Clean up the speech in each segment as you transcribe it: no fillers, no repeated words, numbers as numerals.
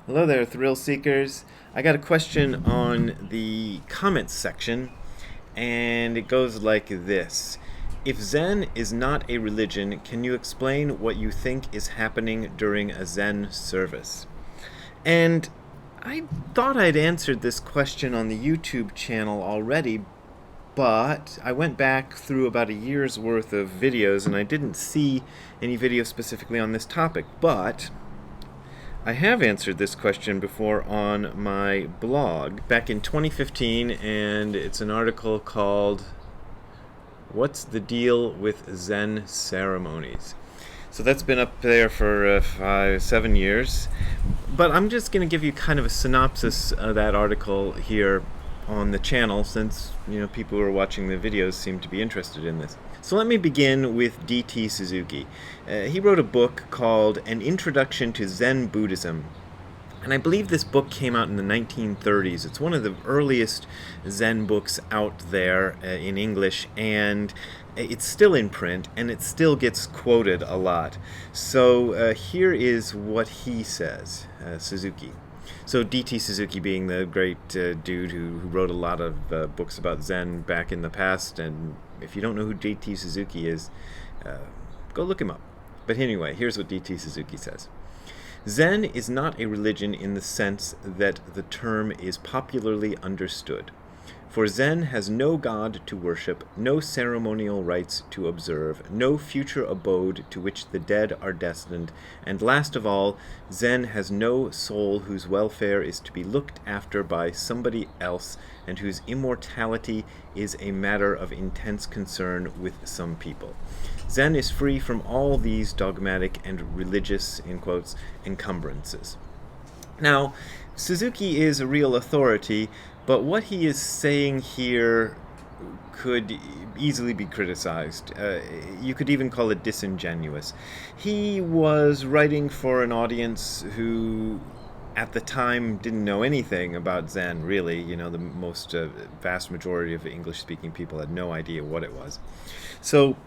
Hello there, thrill seekers. I got a question on the comments section, and it goes like this. If Zen is not a religion, can you explain what you think is happening during a Zen service? And I thought I'd answered this question on the YouTube channel already, but I went back through about a year's worth of videos and I didn't see any video specifically on this topic. But I have answered this question before on my blog back in 2015, and it's an article called What's the Deal with Zen Ceremonies? So that's been up there for 7 years. But I'm just going to give you kind of a synopsis of that article here on the channel, since people who are watching the videos seem to be interested in this. So let me begin with D.T. Suzuki. He wrote a book called An Introduction to Zen Buddhism, and I believe this book came out in the 1930s. It's one of the earliest Zen books out there in English, and it's still in print, and it still gets quoted a lot. So here is what he says, Suzuki. So D.T. Suzuki being the great dude who wrote a lot of books about Zen back in the past, and if you don't know who D.T. Suzuki is, go look him up. But anyway, here's what D.T. Suzuki says. Zen is not a religion in the sense that the term is popularly understood. For Zen has no god to worship, no ceremonial rites to observe, no future abode to which the dead are destined, and last of all, Zen has no soul whose welfare is to be looked after by somebody else, and whose immortality is a matter of intense concern with some people. Zen is free from all these dogmatic and religious, in quotes, encumbrances. Now, Suzuki is a real authority, but what he is saying here could easily be criticized. You could even call it disingenuous. He was writing for an audience who, at the time, didn't know anything about Zen, really. The most vast majority of English-speaking people had no idea what it was. So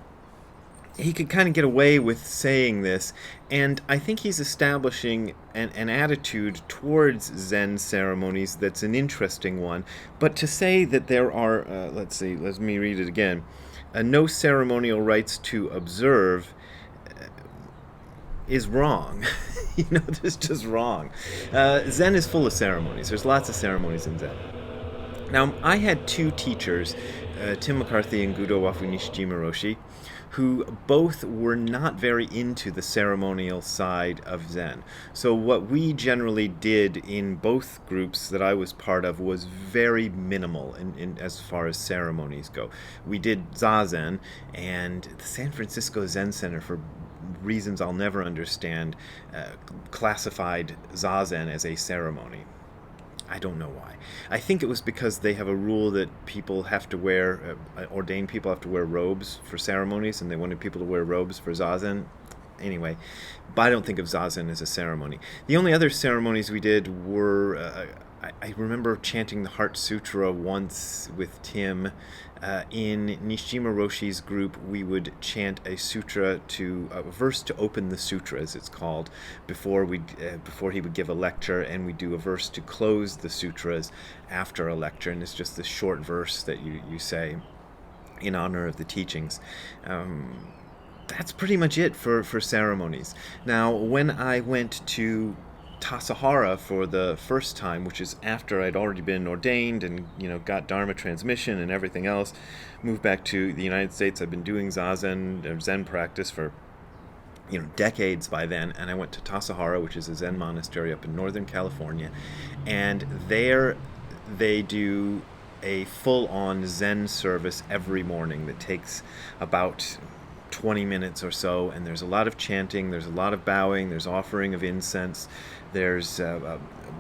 he could kind of get away with saying this, and I think he's establishing an attitude towards Zen ceremonies that's an interesting one. But to say that there are, let me read it again, no ceremonial rites to observe is wrong. It's just wrong. Zen is full of ceremonies. There's lots of ceremonies in Zen. Now, I had two teachers, Tim McCarthy and Gudo Wafu Nishijima Roshi, who both were not very into the ceremonial side of Zen. So what we generally did in both groups that I was part of was very minimal in as far as ceremonies go. We did Zazen, and the San Francisco Zen Center, for reasons I'll never understand, classified Zazen as a ceremony. I don't know why. I think it was because they have a rule that people have to wear, ordained people have to wear robes for ceremonies, and they wanted people to wear robes for Zazen. Anyway, but I don't think of Zazen as a ceremony. The only other ceremonies we did were, I remember chanting the Heart Sutra once with Tim. In Nishijima Roshi's group, we would chant a verse to open the sutra, as it's called, before he would give a lecture, and we do a verse to close the sutras after a lecture, and it's just this short verse that you say in honor of the teachings. That's pretty much it for ceremonies. Now, when I went to Tassajara for the first time, which is after I'd already been ordained and got Dharma transmission and everything else, moved back to the United States. I've been doing Zazen or Zen practice for decades by then, and I went to Tassajara, which is a Zen monastery up in Northern California, and there they do a full-on Zen service every morning that takes about 20 minutes or so, and there's a lot of chanting, there's a lot of bowing, there's offering of incense, there's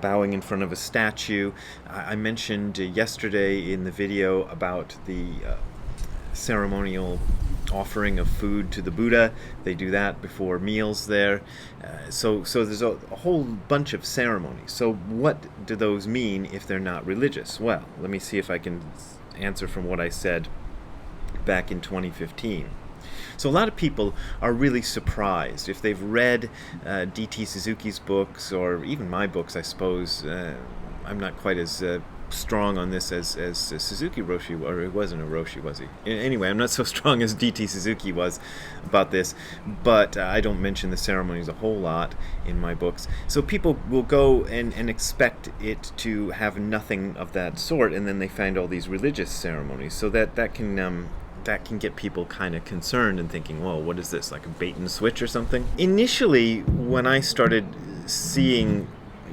bowing in front of a statue. I mentioned yesterday in the video about the ceremonial offering of food to the Buddha. They do that before meals there. So there's a whole bunch of ceremonies. So what do those mean if they're not religious? Well, let me see if I can answer from what I said back in 2015. So a lot of people are really surprised if they've read D.T. Suzuki's books, or even my books, I suppose. I'm not quite as strong on this as Suzuki Roshi, or he wasn't a Roshi, was he? Anyway, I'm not so strong as D.T. Suzuki was about this, but I don't mention the ceremonies a whole lot in my books. So people will go and expect it to have nothing of that sort, and then they find all these religious ceremonies. So that can get people kind of concerned and thinking, whoa, what is this, like a bait and switch or something? Initially, when I started seeing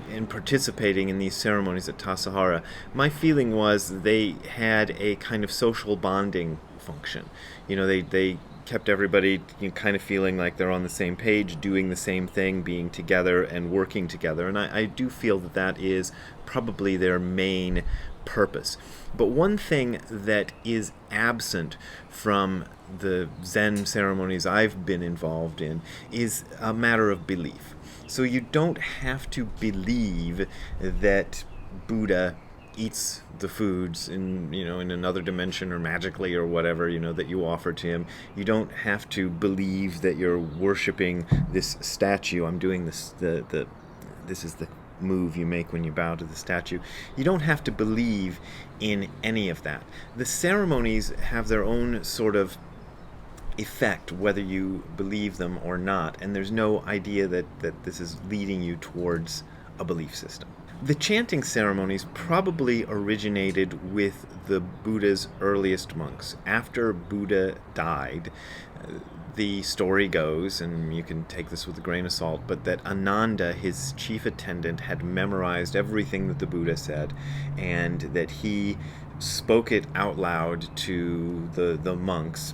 and participating in these ceremonies at Tassajara, my feeling was they had a kind of social bonding function. They kept everybody kind of feeling like they're on the same page, doing the same thing, being together and working together. And I do feel that is probably their main purpose. But one thing that is absent from the Zen ceremonies I've been involved in is a matter of belief. So you don't have to believe that Buddha eats the foods in another dimension, or magically, or whatever that you offer to him. You don't have to believe that you're worshiping this statue. I'm doing this. This is the move you make when you bow to the statue. You don't have to believe in any of that. The ceremonies have their own sort of effect whether you believe them or not, and there's no idea that this is leading you towards a belief system. The chanting ceremonies probably originated with the Buddha's earliest monks. After Buddha died, the story goes, and you can take this with a grain of salt, but that Ananda, his chief attendant, had memorized everything that the Buddha said, and that he spoke it out loud to the monks,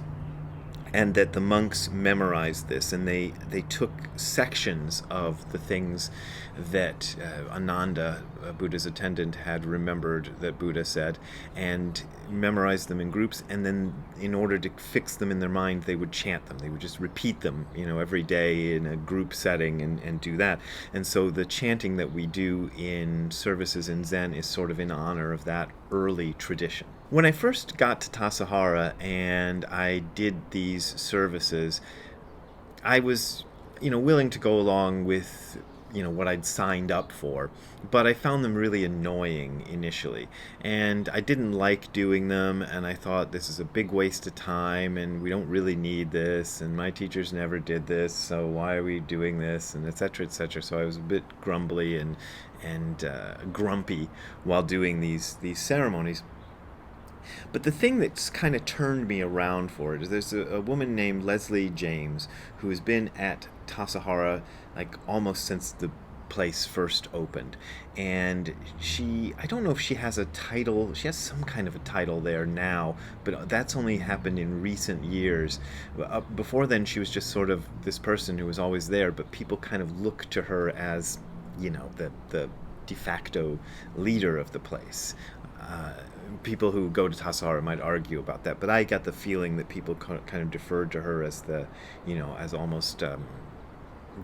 and that the monks memorized this, and they took sections of the things that Ananda, Buddha's attendant, had remembered that Buddha said, and memorized them in groups, and then in order to fix them in their mind, they would chant them. They would just repeat them, every day in a group setting, and do that. And so the chanting that we do in services in Zen is sort of in honor of that early tradition. When I first got to Tassajara and I did these services, I was, willing to go along with, what I'd signed up for, but I found them really annoying initially, and I didn't like doing them, and I thought, this is a big waste of time, and we don't really need this, and my teachers never did this, so why are we doing this, and etc., etc. So I was a bit grumbly and grumpy while doing these ceremonies. But the thing that's kind of turned me around for it is there's a woman named Leslie James who has been at Tassajara like almost since the place first opened, and I don't know if she has a title. She has some kind of a title there now, but that's only happened in recent years. Before then, she was just sort of this person who was always there, but people kind of looked to her as the de facto leader of the place. People who go to Tassajara might argue about that, but I got the feeling that people kind of deferred to her as as almost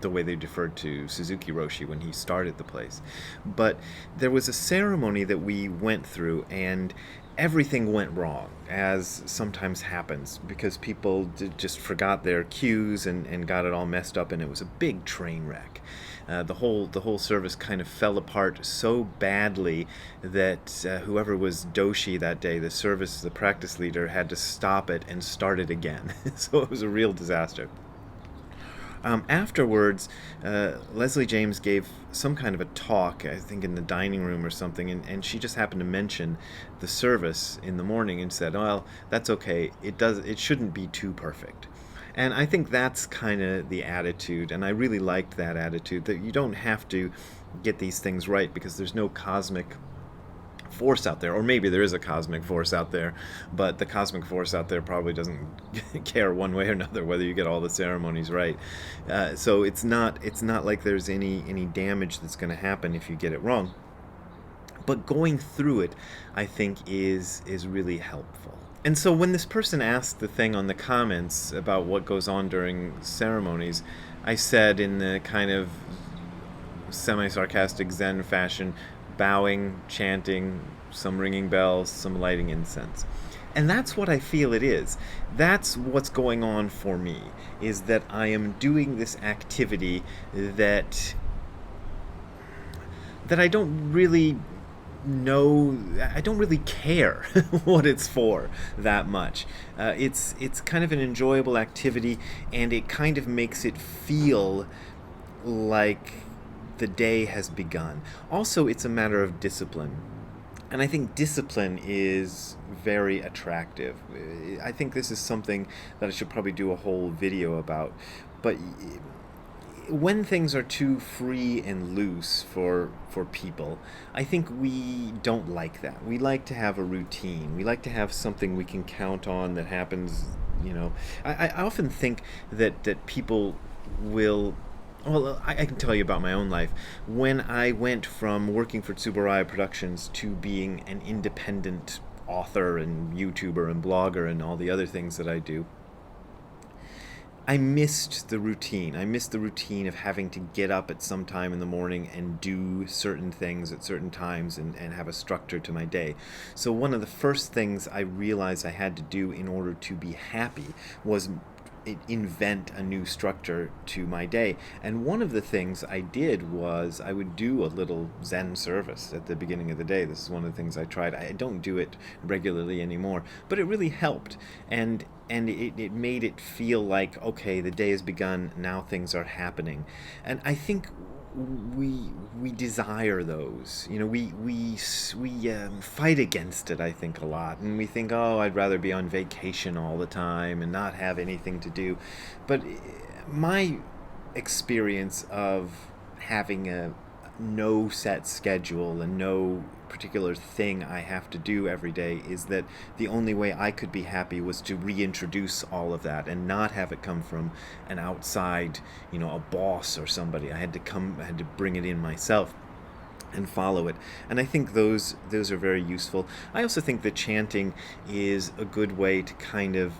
the way they deferred to Suzuki Roshi when he started the place. But there was a ceremony that we went through, and everything went wrong, as sometimes happens, because people just forgot their cues and got it all messed up, and it was a big train wreck. The whole service kind of fell apart so badly that whoever was doshi that day, the practice leader, had to stop it and start it again. So it was a real disaster. Afterwards, Leslie James gave some kind of a talk, I think in the dining room or something, and she just happened to mention the service in the morning and said, well, that's okay, it shouldn't be too perfect. And I think that's kind of the attitude, and I really liked that attitude, that you don't have to get these things right because there's no cosmic force out there, or maybe there is a cosmic force out there, but the cosmic force out there probably doesn't care one way or another whether you get all the ceremonies right. So it's not like there's any damage that's going to happen if you get it wrong. But going through it, I think, is really helpful. And so when this person asked the thing on the comments about what goes on during ceremonies, I said in the kind of semi-sarcastic Zen fashion, bowing, chanting, some ringing bells, some lighting incense. And that's what I feel it is. That's what's going on for me, is that I am doing this activity that I don't really know. I don't really care what it's for that much. It's kind of an enjoyable activity, and it kind of makes it feel like the day has begun. Also, it's a matter of discipline. And I think discipline is very attractive. I think this is something that I should probably do a whole video about. But when things are too free and loose for people, I think we don't like that. We like to have a routine. We like to have something we can count on that happens. I often think that people will. Well, I can tell you about my own life. When I went from working for Tsuburaya Productions to being an independent author and YouTuber and blogger and all the other things that I do, I missed the routine. I missed the routine of having to get up at some time in the morning and do certain things at certain times and have a structure to my day. So one of the first things I realized I had to do in order to be happy was invent a new structure to my day. And one of the things I did was I would do a little Zen service at the beginning of the day. This is one of the things I tried. I don't do it regularly anymore, but it really helped. And it made it feel like, okay, the day has begun, now things are happening. And I think we desire those. We fight against it, I think, a lot, and we think, oh, I'd rather be on vacation all the time and not have anything to do. But my experience of having a no set schedule and no particular thing I have to do every day is that the only way I could be happy was to reintroduce all of that and not have it come from an outside, a boss or somebody. I had to bring it in myself and follow it. And I think those are very useful. I also think that chanting is a good way to kind of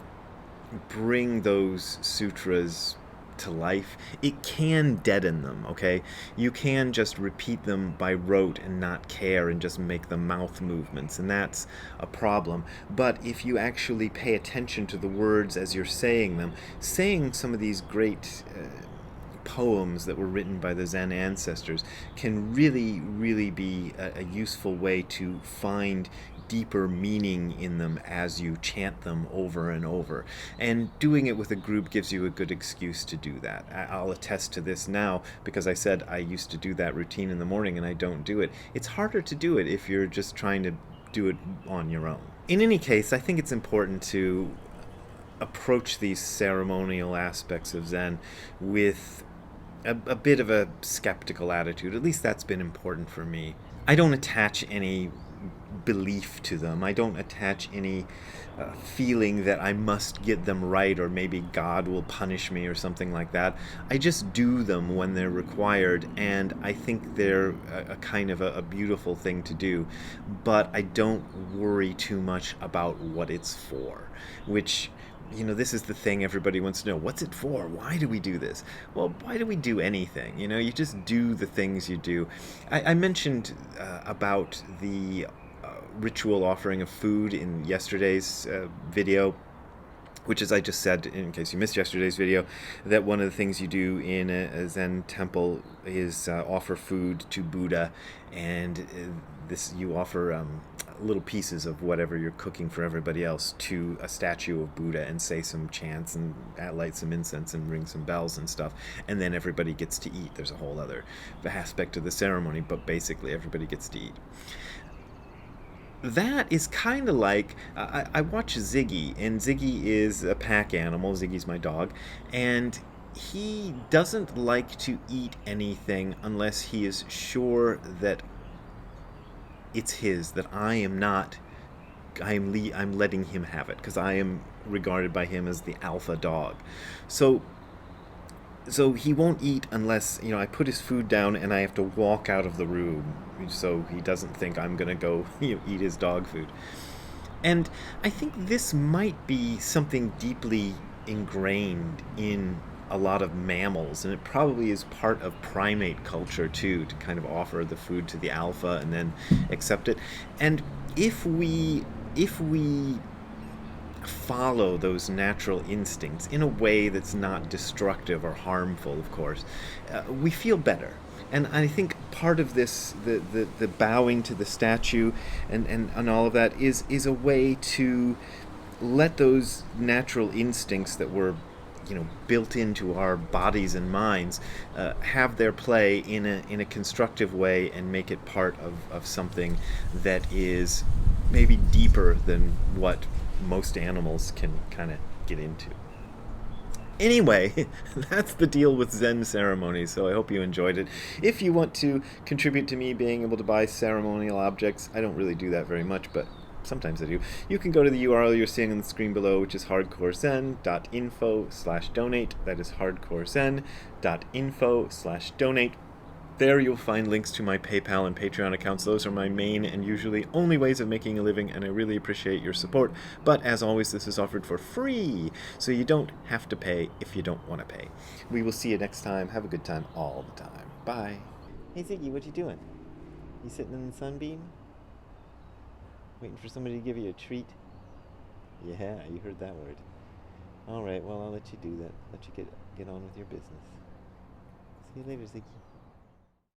bring those sutras to life. It can deaden them, okay? You can just repeat them by rote and not care and just make the mouth movements, and that's a problem. But if you actually pay attention to the words as you're saying them, saying some of these great poems that were written by the Zen ancestors can really, really be a useful way to find deeper meaning in them as you chant them over and over. And doing it with a group gives you a good excuse to do that. I'll attest to this now because I said I used to do that routine in the morning and I don't do it. It's harder to do it if you're just trying to do it on your own. In any case, I think it's important to approach these ceremonial aspects of Zen with a bit of a skeptical attitude. At least that's been important for me. I don't attach any belief to them. I don't attach any feeling that I must get them right or maybe God will punish me or something like that. I just do them when they're required, and I think they're a kind of a beautiful thing to do. But I don't worry too much about what it's for, which this is the thing everybody wants to know. What's it for? Why do we do this? Well, why do we do anything? You just do the things you do. I mentioned about the ritual offering of food in yesterday's video, which, as I just said, in case you missed yesterday's video, that one of the things you do in a Zen temple is offer food to Buddha, and you offer little pieces of whatever you're cooking for everybody else to a statue of Buddha and say some chants and light some incense and ring some bells and stuff, and then everybody gets to eat. There's a whole other aspect of the ceremony, but basically everybody gets to eat. That is kind of like, I watch Ziggy, and Ziggy is a pack animal. Ziggy's my dog, and he doesn't like to eat anything unless he is sure that it's his, that I'm letting him have it, because I am regarded by him as the alpha dog. So he won't eat unless, I put his food down and I have to walk out of the room so he doesn't think I'm going to go eat his dog food. And I think this might be something deeply ingrained in a lot of mammals, and it probably is part of primate culture too, to kind of offer the food to the alpha and then accept it. And if we follow those natural instincts in a way that's not destructive or harmful, of course, we feel better. And I think part of this, the bowing to the statue and all of that, is a way to let those natural instincts that were, built into our bodies and minds, have their play in a constructive way, and make it part of something that is maybe deeper than what most animals can kind of get into. Anyway, that's the deal with Zen ceremonies, so I hope you enjoyed it. If you want to contribute to me being able to buy ceremonial objects, I don't really do that very much, but sometimes I do. You can go to the URL you're seeing on the screen below, which is hardcorezen.info/donate. That is hardcorezen.info/donate. There you'll find links to my PayPal and Patreon accounts. Those are my main and usually only ways of making a living, and I really appreciate your support. But as always, this is offered for free, so you don't have to pay if you don't want to pay. We will see you next time. Have a good time all the time. Bye. Hey Ziggy, what you doing? You sitting in the sunbeam? Waiting for somebody to give you a treat? Yeah, you heard that word. Alright, well, I'll let you do that. Let you get on with your business. See you later, Ziggy.